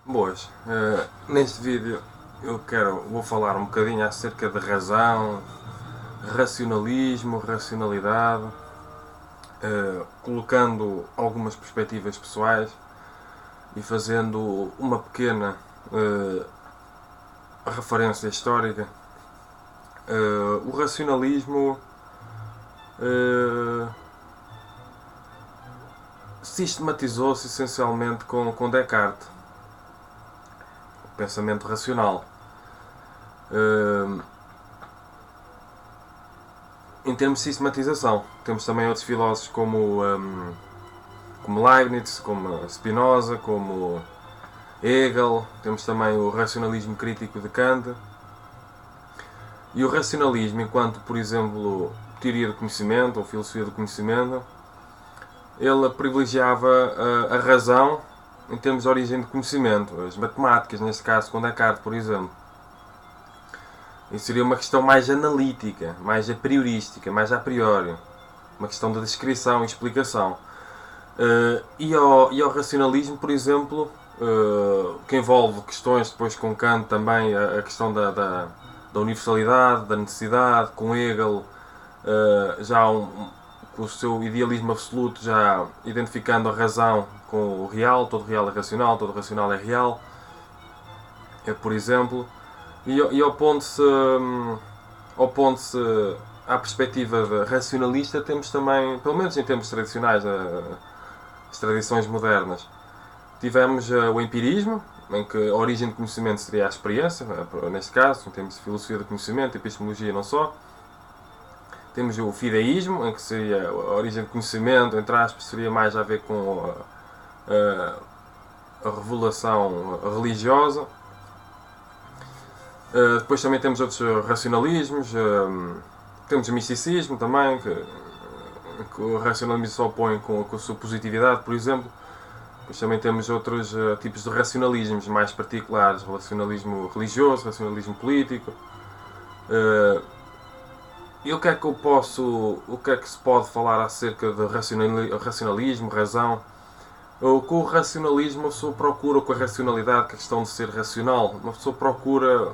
Boas. Neste vídeo vou falar um bocadinho acerca de razão, racionalismo, racionalidade, colocando algumas perspectivas pessoais e fazendo uma pequena referência histórica. O racionalismo sistematizou-se essencialmente com Descartes, o pensamento racional. Em termos de sistematização, temos também outros filósofos como Leibniz, como Spinoza, como Hegel, temos também o racionalismo crítico de Kant. E o racionalismo, enquanto, por exemplo, teoria do conhecimento ou filosofia do conhecimento, ele privilegiava a razão em termos de origem de conhecimento, as matemáticas, neste caso com Descartes, por exemplo. Isso seria uma questão mais analítica, mais a priorística, mais a priori, uma questão de descrição e explicação. E ao racionalismo, por exemplo, que envolve questões depois com Kant também, a questão da universalidade, da necessidade, com Hegel, com o seu idealismo absoluto, já identificando a razão com o real, todo real é racional, todo racional é real, por exemplo, e opondo-se à perspectiva racionalista, temos também, pelo menos em termos tradicionais, as tradições modernas, tivemos o empirismo, em que a origem do conhecimento seria a experiência, neste caso, em termos de filosofia do conhecimento, epistemologia não só. Temos o fideísmo, em que seria a origem do conhecimento, entre aspas, seria mais a ver com a revelação religiosa. Depois também temos outros racionalismos, temos o misticismo também, que o racionalismo se opõe com a sua positividade, por exemplo. Depois também temos outros tipos de racionalismos mais particulares, racionalismo religioso, racionalismo político. E o que é que se pode falar acerca de racionalismo, razão? Com o racionalismo, uma pessoa procura, com a racionalidade, com a questão de ser racional, uma pessoa procura,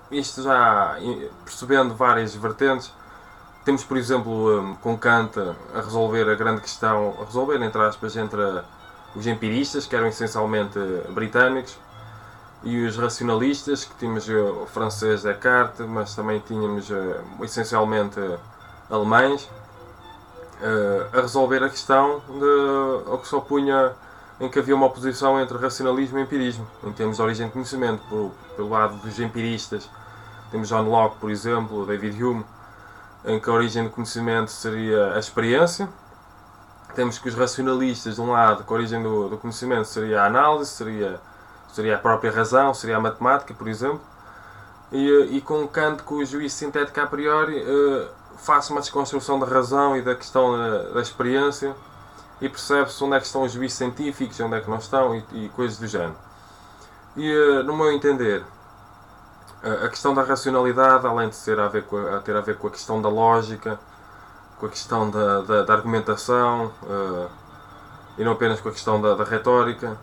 isto já percebendo várias vertentes. Temos, por exemplo, com Kant a resolver a grande questão, a resolver, entre aspas, entre os empiristas, que eram essencialmente britânicos, e os racionalistas, que tínhamos o francês Descartes, mas também tínhamos essencialmente alemães, a resolver a questão ao que se opunha, em que havia uma oposição entre racionalismo e empirismo, em termos de origem de conhecimento. Pelo lado dos empiristas, temos John Locke, por exemplo, David Hume, em que a origem do conhecimento seria a experiência. Temos que os racionalistas, de um lado, que a origem do conhecimento seria a análise, seria a própria razão, seria a matemática, por exemplo. E com Kant, com o juízo sintético a priori, faz uma desconstrução da razão e da questão da experiência e percebe-se onde é que estão os juízos científicos, onde é que não estão e coisas do género. E, no meu entender, a questão da racionalidade, além de ter a ver com a questão da lógica, com a questão da argumentação, e não apenas com a questão da retórica,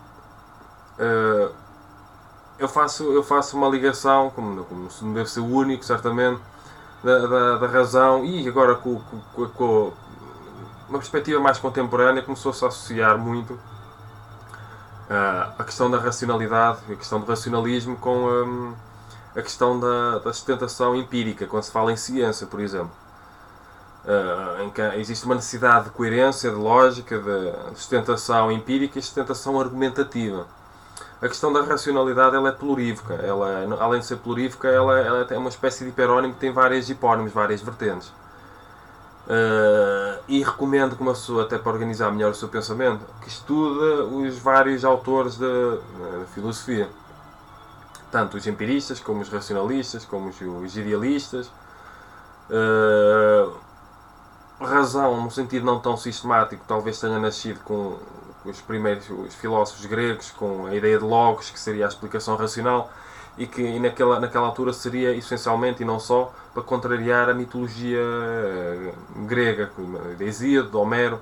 eu faço uma ligação, como não deve ser o único, certamente, da razão, e agora com uma perspectiva mais contemporânea começou-se a associar muito a questão da racionalidade, a questão do racionalismo com a questão da sustentação empírica, quando se fala em ciência, por exemplo. Em que existe uma necessidade de coerência, de lógica, de sustentação empírica e sustentação argumentativa. A questão da racionalidade, ela é plurívoca. Além de ser plurívoca, ela tem uma espécie de hiperónimo que tem várias hipónimos, várias vertentes. E recomendo que uma pessoa, até para organizar melhor o seu pensamento, que estude os vários autores da filosofia. Tanto os empiristas, como os racionalistas, como os idealistas. Razão, num sentido não tão sistemático, talvez tenha nascido com os primeiros filósofos gregos, com a ideia de logos, que seria a explicação racional, e que naquela altura seria essencialmente, e não só, para contrariar a mitologia grega, de Hesíodo, de Homero,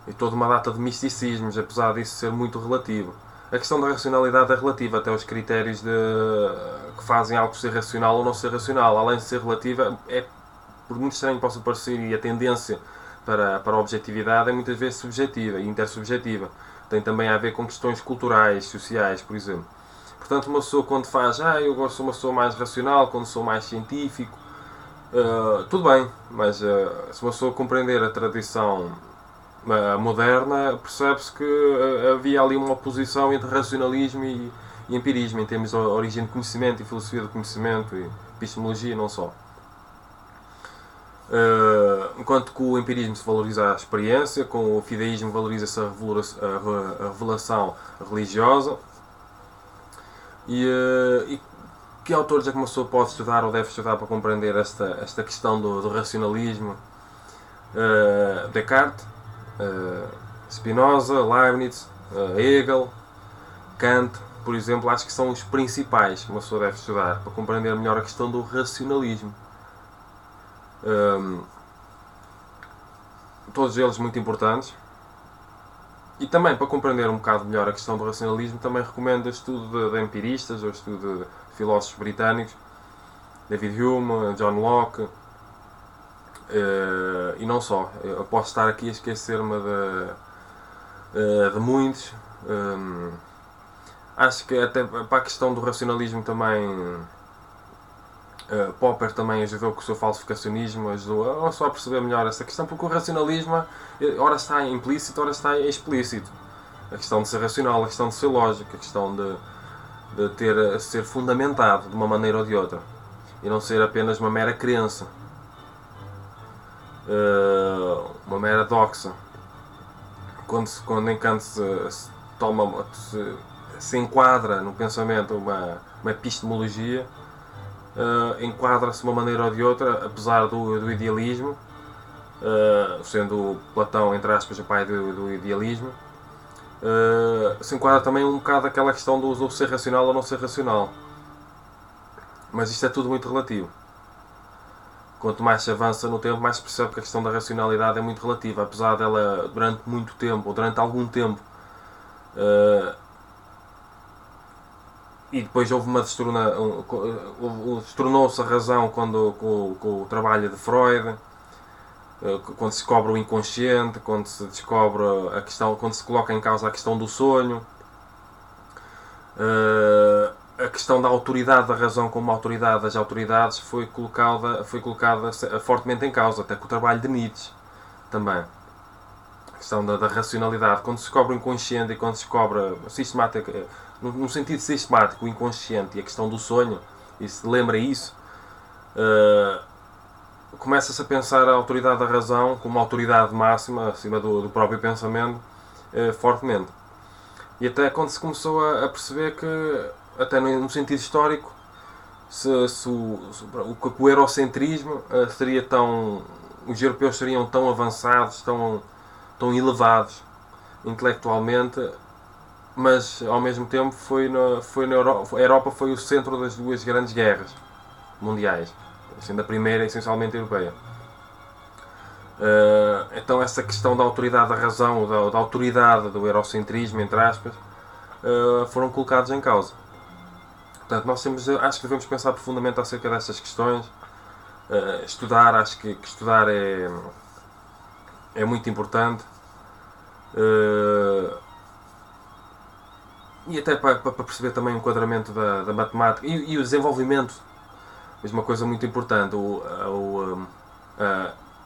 e toda uma data de misticismos, apesar disso ser muito relativo. A questão da racionalidade é relativa até aos critérios que fazem algo ser racional ou não ser racional. Além de ser relativa, por muito estranho que possa parecer, e a tendência para a objetividade é muitas vezes subjetiva e intersubjetiva. Tem também a ver com questões culturais, sociais, por exemplo. Portanto, uma pessoa quando faz, eu gosto de uma pessoa mais racional, quando sou mais científico, tudo bem, mas se uma pessoa compreender a tradição moderna, percebe-se que havia ali uma oposição entre racionalismo e empirismo, em termos de origem de conhecimento e filosofia do conhecimento e epistemologia, não só. Enquanto que o empirismo se valoriza a experiência, com o fideísmo valoriza-se a revelação religiosa. E que autores é que uma pessoa pode estudar ou deve estudar para compreender esta questão do racionalismo? Descartes, Spinoza, Leibniz, Hegel, Kant, por exemplo, acho que são os principais que uma pessoa deve estudar para compreender melhor a questão do racionalismo. Todos eles muito importantes. E também, para compreender um bocado melhor a questão do racionalismo, também recomendo o estudo de empiristas, ou o estudo de filósofos britânicos, David Hume, John Locke, e não só. Eu posso estar aqui a esquecer-me de muitos. Acho que até para a questão do racionalismo também, Popper também ajudou com o seu falsificacionismo, ajudou só a perceber melhor essa questão, porque o racionalismo ora está implícito, ora está explícito. A questão de ser racional, a questão de ser lógico, a questão de ser fundamentado de uma maneira ou de outra e não ser apenas uma mera crença, uma mera doxa. Quando em Kant se enquadra no pensamento uma epistemologia, enquadra-se de uma maneira ou de outra, apesar do idealismo, sendo Platão, entre aspas, o pai do idealismo, se enquadra também um bocado aquela questão do ser racional ou não ser racional. Mas isto é tudo muito relativo. Quanto mais se avança no tempo, mais se percebe que a questão da racionalidade é muito relativa, apesar dela, durante muito tempo, ou durante algum tempo, e depois houve destornou-se a razão com o trabalho de Freud, quando se descobre o inconsciente, quando se descobre a questão, quando se coloca em causa a questão do sonho, a questão da autoridade da razão como autoridade das autoridades foi colocada fortemente em causa, até com o trabalho de Nietzsche também. A questão da racionalidade, quando se descobre o inconsciente e quando se descobre no sentido sistemático, o inconsciente e a questão do sonho, e se lembra isso, começa-se a pensar a autoridade da razão como autoridade máxima acima do próprio pensamento, fortemente. E até quando se começou a perceber que, até no sentido histórico, o eurocentrismo seria os europeus seriam tão avançados, tão elevados intelectualmente, mas ao mesmo tempo a Europa foi o centro das duas grandes guerras mundiais, sendo a primeira essencialmente europeia. Então essa questão da autoridade da razão, da autoridade do eurocentrismo, entre aspas, foram colocados em causa. Portanto, acho que devemos pensar profundamente acerca destas questões, acho que estudar é muito importante, e até para perceber também o enquadramento da matemática e o desenvolvimento, mesma coisa muito importante,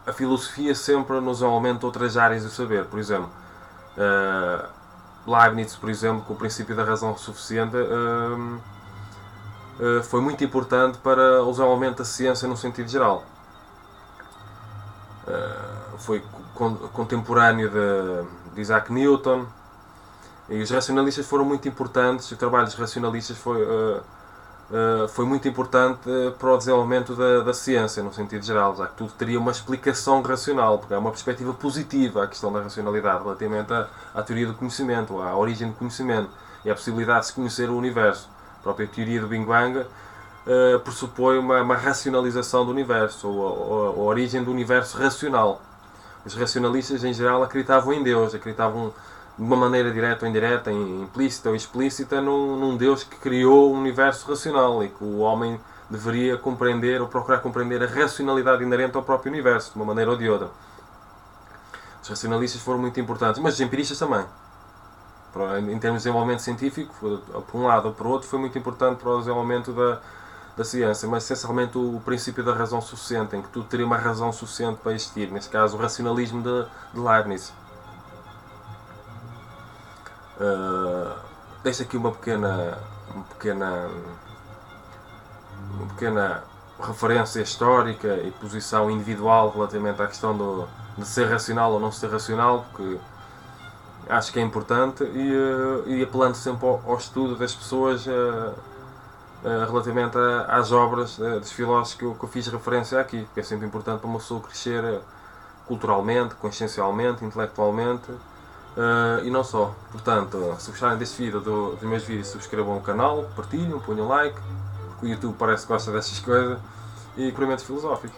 a filosofia sempre nos aumenta outras áreas do saber. Por exemplo, Leibniz, por exemplo, com o princípio da razão suficiente, foi muito importante para o desenvolvimento da ciência no sentido geral. Foi contemporâneo de Isaac Newton, e os racionalistas foram muito importantes. O trabalho dos racionalistas foi muito importante para o desenvolvimento da ciência no sentido geral, já que tudo teria uma explicação racional, porque é uma perspectiva positiva à questão da racionalidade relativamente à teoria do conhecimento, à origem do conhecimento e à possibilidade de se conhecer o universo. A própria teoria do Big Bang pressupõe uma racionalização do universo, ou a origem do universo racional. Os racionalistas em geral acreditavam em Deus, acreditavam de uma maneira direta ou indireta, implícita ou explícita, num Deus que criou um universo racional e que o homem deveria compreender ou procurar compreender a racionalidade inerente ao próprio universo, de uma maneira ou de outra. Os racionalistas foram muito importantes, mas os empiristas também. Em termos de desenvolvimento científico, por um lado ou por outro, foi muito importante para o desenvolvimento da ciência, mas essencialmente o princípio da razão suficiente, em que tudo teria uma razão suficiente para existir, neste caso o racionalismo de Leibniz. Deixo aqui uma pequena referência histórica e posição individual relativamente à questão de ser racional ou não ser racional, porque acho que é importante, e apelando sempre ao estudo das pessoas relativamente às obras dos filósofos que eu fiz referência aqui, porque é sempre importante para uma pessoa crescer culturalmente, consciencialmente, intelectualmente, e não só. Portanto, se gostarem deste vídeo, dos meus vídeos, subscrevam o canal, partilhem, ponham like, porque o YouTube parece que gosta destas coisas, e curiamentos filosóficos.